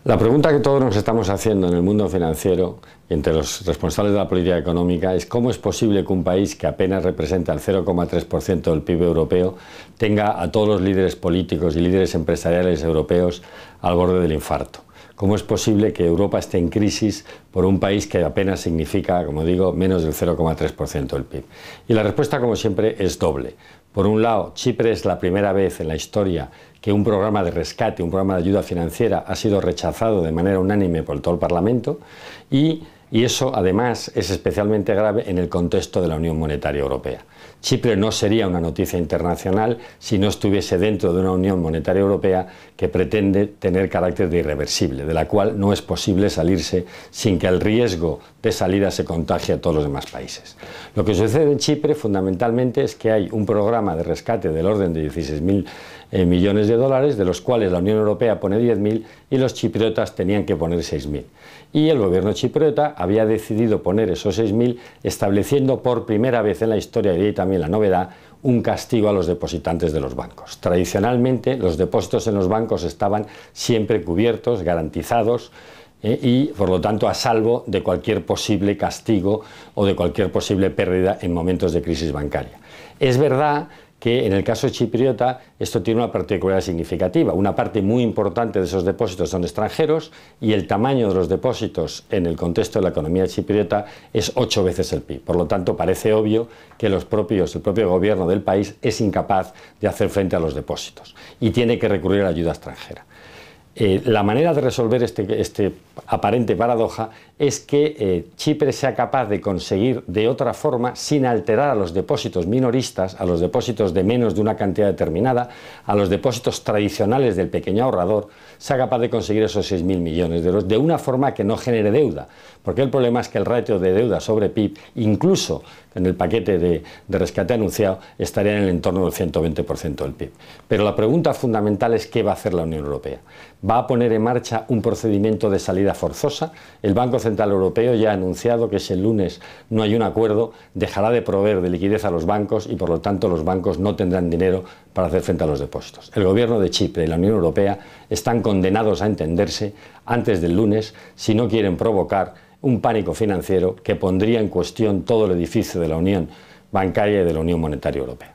La pregunta que todos nos estamos haciendo en el mundo financiero y entre los responsables de la política económica es cómo es posible que un país que apenas representa el 0,3% del PIB europeo tenga a todos los líderes políticos y líderes empresariales europeos al borde del infarto. ¿Cómo es posible que Europa esté en crisis por un país que apenas significa, como digo, menos del 0,3% del PIB? Y la respuesta, como siempre, es doble. Por un lado, Chipre es la primera vez en la historia que un programa de rescate, un programa de ayuda financiera ha sido rechazado de manera unánime por todo el Parlamento y eso, además, es especialmente grave en el contexto de la Unión Monetaria Europea. Chipre no sería una noticia internacional si no estuviese dentro de una Unión Monetaria Europea que pretende tener carácter de irreversible, de la cual no es posible salirse sin que el riesgo de salida se contagie a todos los demás países. Lo que sucede en Chipre, fundamentalmente, es que hay un programa de rescate del orden de 16.000 millones de dólares, de los cuales la Unión Europea pone 10.000 y los chipriotas tenían que poner 6.000. Y el gobierno chipriota había decidido poner esos 6.000, estableciendo por primera vez en la historia, y también la novedad, un castigo a los depositantes de los bancos. Tradicionalmente, los depósitos en los bancos estaban siempre cubiertos, garantizados, y por lo tanto a salvo de cualquier posible castigo o de cualquier posible pérdida en momentos de crisis bancaria. Es verdad que en el caso chipriota esto tiene una particularidad significativa. Una parte muy importante de esos depósitos son extranjeros y el tamaño de los depósitos en el contexto de la economía chipriota es 8 veces el PIB. Por lo tanto, parece obvio que el propio gobierno del país es incapaz de hacer frente a los depósitos y tiene que recurrir a la ayuda extranjera. La manera de resolver este aparente paradoja es que Chipre sea capaz de conseguir de otra forma, sin alterar a los depósitos minoristas, a los depósitos de menos de una cantidad determinada, a los depósitos tradicionales del pequeño ahorrador, sea capaz de conseguir esos 6.000 millones de euros de una forma que no genere deuda. Porque el problema es que el ratio de deuda sobre PIB, incluso en el paquete de rescate anunciado, estaría en el entorno del 120% del PIB. Pero la pregunta fundamental es ¿qué va a hacer la Unión Europea? ¿Va a poner en marcha un procedimiento de salida forzosa? El Banco Central Europeo ya ha anunciado que si el lunes no hay un acuerdo, dejará de proveer de liquidez a los bancos y por lo tanto los bancos no tendrán dinero para hacer frente a los depósitos. El gobierno de Chipre y la Unión Europea están condenados a entenderse antes del lunes si no quieren provocar un pánico financiero que pondría en cuestión todo el edificio de la Unión Bancaria y de la Unión Monetaria Europea.